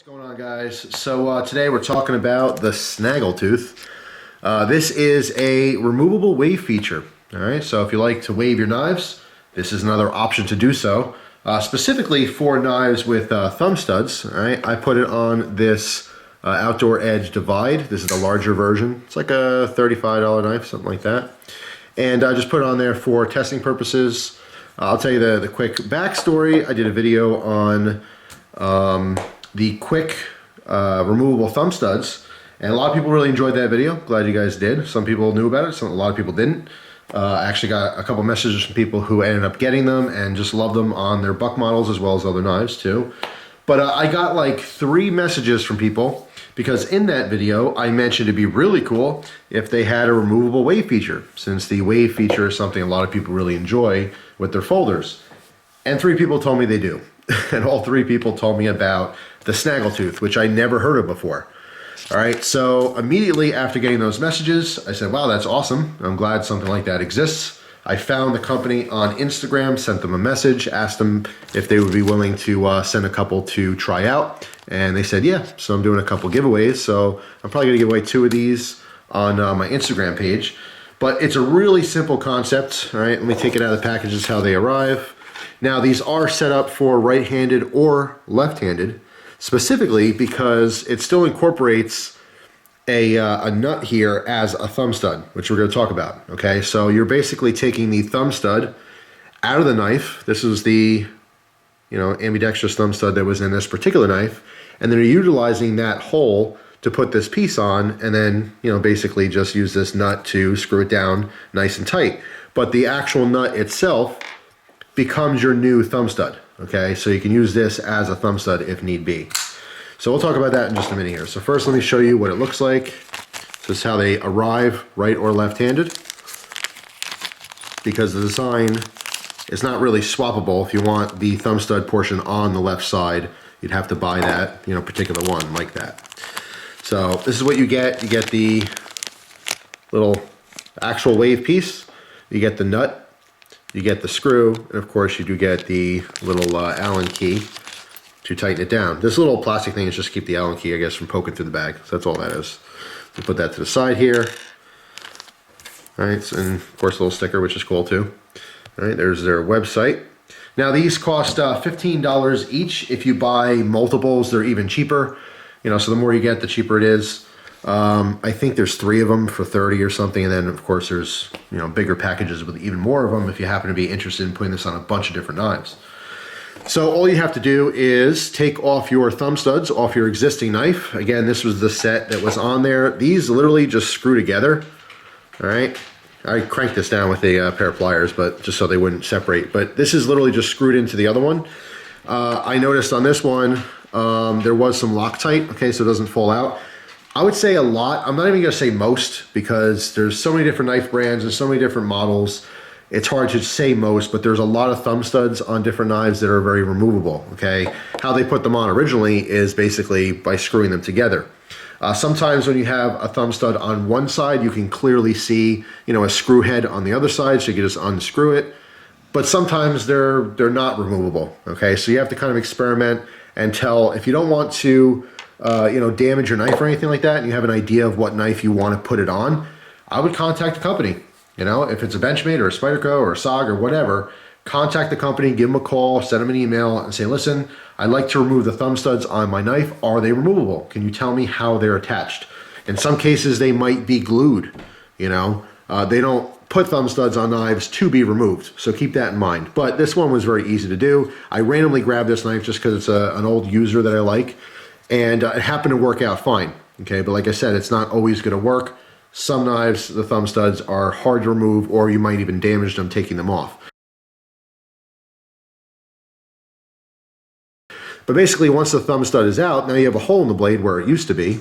What's going on, guys? So today we're talking about the Snaggletooth. This is a removable wave feature. All right, so if you like to wave your knives, this is another option to do so. Specifically for knives with thumb studs. All right, I put it on this Outdoor Edge Divide. This is the larger version. It's like a $35 knife, something like that. And I just put it on there for testing purposes. I'll tell you the quick backstory. I did a video on the Kwik removable thumb studs, and a lot of people really enjoyed that video. Glad you guys did. Some people knew about it, a lot of people didn't. I actually got a couple messages from people who ended up getting them and just love them on their buck models as well as other knives too. But I got like 3 messages from people because in that video I mentioned it'd be really cool if they had a removable wave feature, since the wave feature is something a lot of people really enjoy with their folders. And 3 people told me they do. And all 3 people told me about the Snaggletooth, which I never heard of before. All right, so immediately after getting those messages, I said, wow, that's awesome. I'm glad something like that exists. I found the company on Instagram, sent them a message, asked them if they would be willing to send a couple to try out. And they said, yeah, so I'm doing a couple giveaways. So I'm probably gonna give away 2 of these on my Instagram page. But it's a really simple concept. All right, let me take it out of the package. This is how they arrive. Now, these are set up for right-handed or left-handed, specifically because it still incorporates a nut here as a thumb stud, which we're going to talk about. Okay, so you're basically taking the thumb stud out of the knife. This is the ambidextrous thumb stud that was in this particular knife, and then you're utilizing that hole to put this piece on, and then basically just use this nut to screw it down nice and tight. But the actual nut itself becomes your new thumb stud. Okay, so you can use this as a thumb stud if need be. So we'll talk about that in just a minute here. So first, let me show you what it looks like. This is how they arrive, right or left-handed, because the design is not really swappable. If you want the thumb stud portion on the left side, you'd have to buy that particular one like that. So this is what you get. You get the little actual wave piece, you get the nut, you get the screw, and of course you do get the little Allen key to tighten it down. This little plastic thing is just to keep the Allen key, I guess, from poking through the bag. So that's all that is. So put that to the side here. All right, so, and of course a little sticker, which is cool too. All right, there's their website. Now these cost $15 each. If you buy multiples, they're even cheaper. So the more you get, the cheaper it is. I think there's 3 of them for 30 or something, and then of course there's bigger packages with even more of them if you happen to be interested in putting this on a bunch of different knives. So all you have to do is take off your thumb studs off your existing knife. Again, this was the set that was on there. These literally just screw together. All right, I cranked this down with a pair of pliers, but just so they wouldn't separate. But this is literally just screwed into the other one. I noticed on this one there was some Loctite, okay, so it doesn't fall out. I would say a lot. I'm not even gonna say most, because there's so many different knife brands and so many different models. It's hard to say most, but there's a lot of thumb studs on different knives that are very removable, okay? How they put them on originally is basically by screwing them together. Sometimes when you have a thumb stud on one side, you can clearly see, a screw head on the other side, so you can just unscrew it. But sometimes they're not removable, okay? So you have to kind of experiment and tell, if you don't want to damage your knife or anything like that, and you have an idea of what knife you want to put it on, I would contact the company. If it's a Benchmade or a Spyderco or a SOG or whatever, contact the company, give them a call, send them an email and say, listen, I'd like to remove the thumb studs on my knife. Are they removable? Can you tell me how they're attached? In some cases, they might be glued. They don't put thumb studs on knives to be removed, so keep that in mind. But this one was very easy to do. I randomly grabbed this knife just because it's an old user that I like, and it happened to work out fine. Okay, but like I said, it's not always going to work. Some knives, the thumb studs are hard to remove, or you might even damage them taking them off. But basically, once the thumb stud is out, now you have a hole in the blade where it used to be.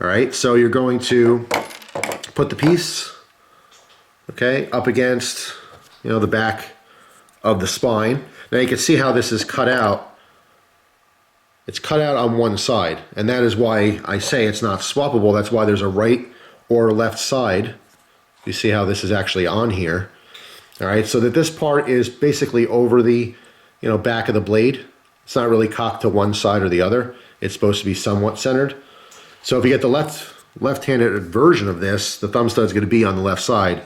All right, so you're going to put the piece, okay, up against, the back of the spine. Now you can see how this is cut out. It's cut out on one side, and that is why I say it's not swappable. That's why there's a right or left side. You see how this is actually on here. All right, so that this part is basically over the back of the blade. It's not really cocked to one side or the other. it's supposed to be somewhat centered. So if you get the left-handed version of this, the thumb stud is going to be on the left side,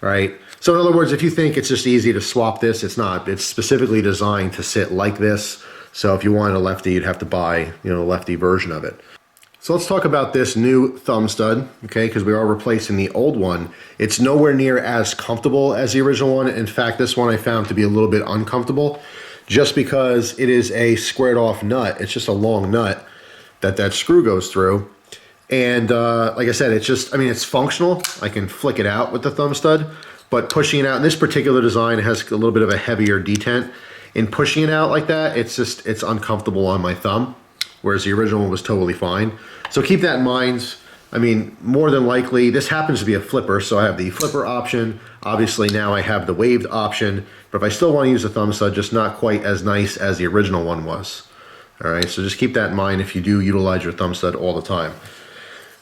all right? So in other words, if you think it's just easy to swap this, it's not. It's specifically designed to sit like this. So if you wanted a lefty, you'd have to buy, the lefty version of it. So let's talk about this new thumb stud, okay, because we are replacing the old one. It's nowhere near as comfortable as the original one. In fact, this one I found to be a little bit uncomfortable just because it is a squared off nut. It's just a long nut that screw goes through. And like I said, it's functional. I can flick it out with the thumb stud, but pushing it out in this particular design, it has a little bit of a heavier detent. In pushing it out like that, it's uncomfortable on my thumb, whereas the original one was totally fine. So keep that in mind. I mean, more than likely, this happens to be a flipper, so I have the flipper option. Obviously now I have the waved option, but if I still want to use the thumb stud, just not quite as nice as the original one was. All right, so just keep that in mind if you do utilize your thumb stud all the time.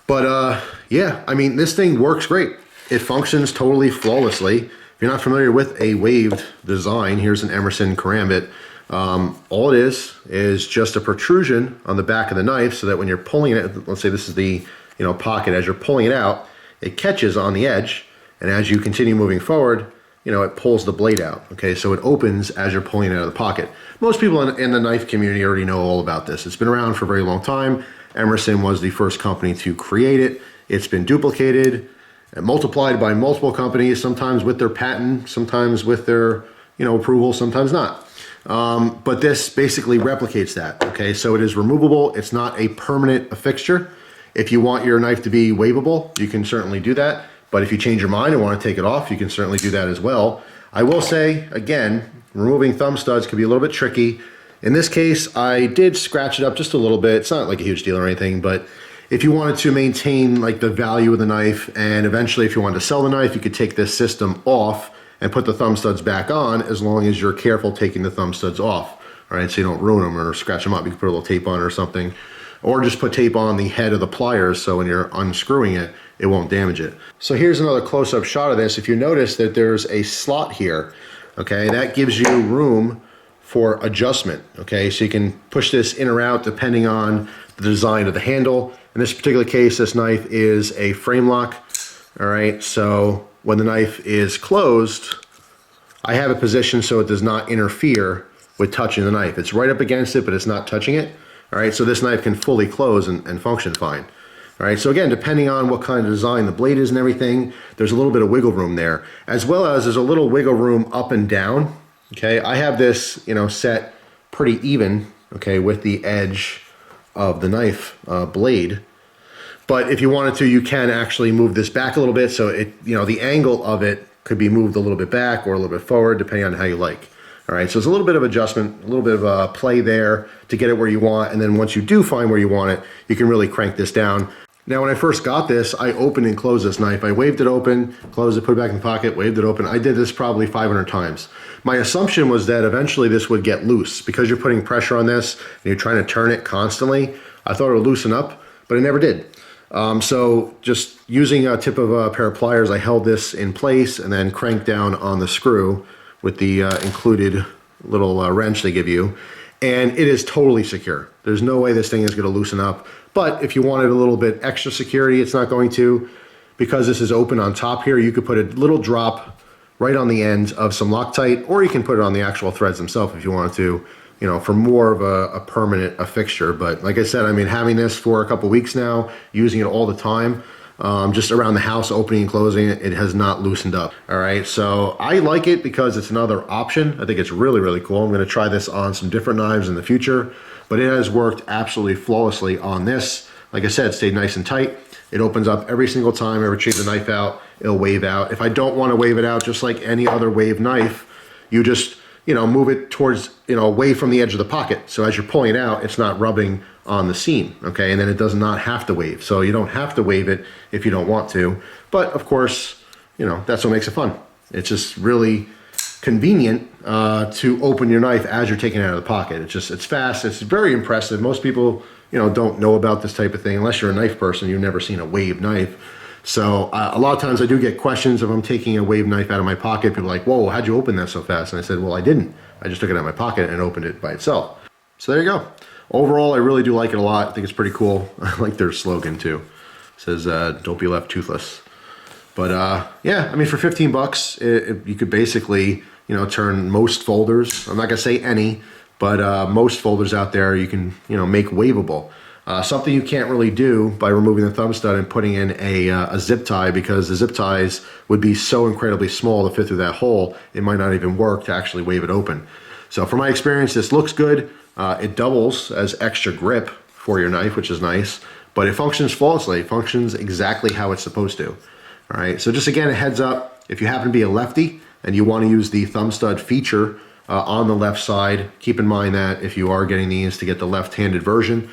But yeah, I mean, this thing works great. It functions totally flawlessly. If you're not familiar with a waved design, here's an Emerson karambit. All it is just a protrusion on the back of the knife so that when you're pulling it, let's say this is the pocket, as you're pulling it out, it catches on the edge, and as you continue moving forward, it pulls the blade out. Okay, so it opens as you're pulling it out of the pocket. Most people in the knife community already know all about this. It's been around for a very long time. Emerson was the first company to create it. It's been duplicated and multiplied by multiple companies, sometimes with their patent, sometimes with their approval, sometimes not. But this basically replicates that. Okay, so it is removable. It's not a permanent fixture. If you want your knife to be waveable, you can certainly do that. But if you change your mind and want to take it off, you can certainly do that as well. I will say, again, removing thumb studs can be a little bit tricky. In this case, I did scratch it up just a little bit. It's not like a huge deal or anything, but if you wanted to maintain like the value of the knife, and eventually if you wanted to sell the knife, you could take this system off and put the thumb studs back on, as long as you're careful taking the thumb studs off. All right, so you don't ruin them or scratch them up. You can put a little tape on or something, or just put tape on the head of the pliers so when you're unscrewing it, it won't damage it. So here's another close-up shot of this. If you notice that there's a slot here, okay, that gives you room for adjustment, okay? So you can push this in or out depending on the design of the handle. In this particular case, this knife is a frame lock, all right? So when the knife is closed, I have it positioned so it does not interfere with touching the knife. It's right up against it, but it's not touching it, all right? So this knife can fully close and function fine. All right, so again, depending on what kind of design the blade is and everything, there's a little bit of wiggle room there, as well as there's a little wiggle room up and down. Okay, I have this, set pretty even, okay, with the edge of the knife blade. But if you wanted to, you can actually move this back a little bit, so it, the angle of it could be moved a little bit back or a little bit forward, depending on how you like. All right, so it's a little bit of adjustment, a little bit of play there to get it where you want, and then once you do find where you want it, you can really crank this down. Now, when I first got this, I opened and closed this knife. I waved it open, closed it, put it back in the pocket, waved it open. I did this probably 500 times. My assumption was that eventually this would get loose because you're putting pressure on this and you're trying to turn it constantly. I thought it would loosen up, but it never did. So just using a tip of a pair of pliers, I held this in place and then cranked down on the screw with the included little wrench they give you. And it is totally secure. There's no way this thing is gonna loosen up. But if you wanted a little bit extra security, it's not going to. Because this is open on top here, you could put a little drop right on the end of some Loctite, or you can put it on the actual threads themselves if you wanted to, for more of a permanent fixture. But like I said, I mean, having this for a couple weeks now, using it all the time, just around the house, opening and closing it, it has not loosened up. All right, so I like it because it's another option. I think it's really, really cool. I'm gonna try this on some different knives in the future, but it has worked absolutely flawlessly on this. Like I said, it stayed nice and tight. It opens up every single time I retrieve the knife out, it'll wave out. If I don't wanna wave it out, just like any other wave knife, you just, move it towards, away from the edge of the pocket. So as you're pulling it out, it's not rubbing on the seam, okay? And then it does not have to wave. So you don't have to wave it if you don't want to. But of course, that's what makes it fun. It's just really convenient to open your knife as you're taking it out of the pocket. It's fast, it's very impressive. Most people, don't know about this type of thing. Unless you're a knife person, you've never seen a wave knife. So a lot of times I do get questions if I'm taking a wave knife out of my pocket. People are like, whoa, how'd you open that so fast? And I said, well, I didn't. I just took it out of my pocket and opened it by itself. So there you go. overall, I really do like it a lot. I think it's pretty cool. I like their slogan too. It says, don't be left toothless. But yeah, I mean, for 15 bucks, you could basically, you know, turn most folders, I'm not gonna say any, but most folders out there you can, you know, make waveable. Something you can't really do by removing the thumb stud and putting in a zip tie, because the zip ties would be so incredibly small to fit through that hole, it might not even work to actually wave it open. So from my experience, this looks good. It doubles as extra grip for your knife, which is nice, but it functions flawlessly. It functions exactly how it's supposed to. All right, so just again, a heads up, if you happen to be a lefty and you want to use the thumb stud feature on the left side, keep in mind that if you are getting these, to get the left-handed version,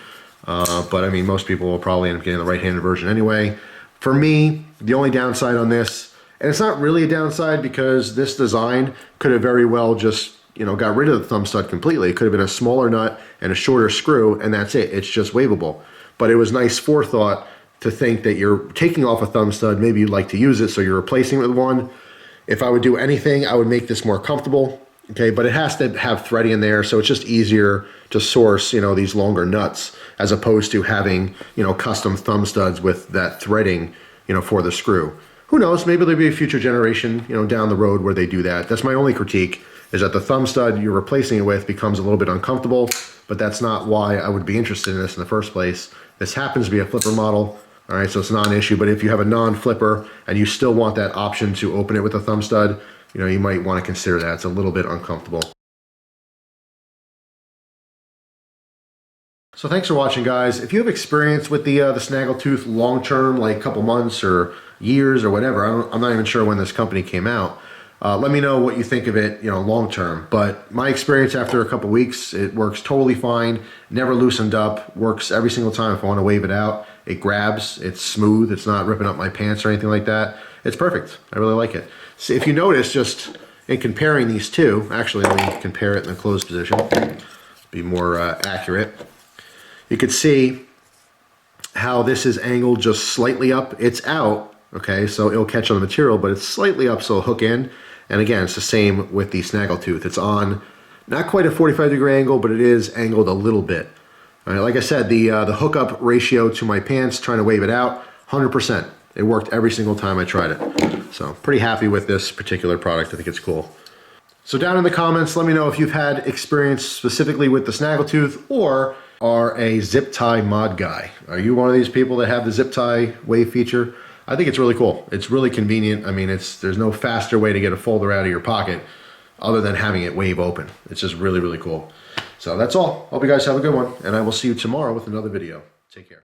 but I mean, most people will probably end up getting the right-handed version anyway. For me, the only downside on this, and it's not really a downside because this design could have very well just, you know, got rid of the thumb stud completely. It could have been a smaller nut and a shorter screw, and that's it. It's just waveable. But it was nice forethought to think that you're taking off a thumb stud, maybe you'd like to use it, so you're replacing it with one. If I would do anything, I would make this more comfortable, okay? But it has to have threading in there, so it's just easier to source, you know, these longer nuts, as opposed to having, you know, custom thumb studs with that threading, you know, for the screw. Who knows, maybe there'll be a future generation, you know, down the road where they do that. That's my only critique, is that the thumb stud you're replacing it with becomes a little bit uncomfortable, but that's not why I would be interested in this in the first place. This happens to be a flipper model. All right, so it's not an issue, but if you have a non-flipper and you still want that option to open it with a thumb stud, you know, you might want to consider that. It's a little bit uncomfortable. So thanks for watching, guys. If you have experience with the Snaggletooth long-term, like a couple months or years or whatever, I'm not even sure when this company came out, let me know what you think of it, you know, long-term. But my experience after a couple weeks, it works totally fine, never loosened up, works every single time if I want to wave it out. It grabs, it's smooth, it's not ripping up my pants or anything like that. It's perfect. I really like it. So if you notice, just in comparing these two, actually let me compare it in the closed position, be more accurate. You could see how this is angled just slightly up. It's out, okay, so it'll catch on the material, but it's slightly up, so it'll hook in. And again, it's the same with the Snaggletooth. It's on not quite a 45-degree angle, but it is angled a little bit. All right, like I said, the hookup ratio to my pants, trying to wave it out, 100%. It worked every single time I tried it. So pretty happy with this particular product. I think it's cool. So down in the comments, let me know if you've had experience specifically with the Snaggletooth or are a zip tie mod guy. Are you one of these people that have the zip tie wave feature? I think it's really cool. It's really convenient. I mean, there's no faster way to get a folder out of your pocket other than having it wave open. It's just really, really cool. So that's all. Hope you guys have a good one, and I will see you tomorrow with another video. Take care.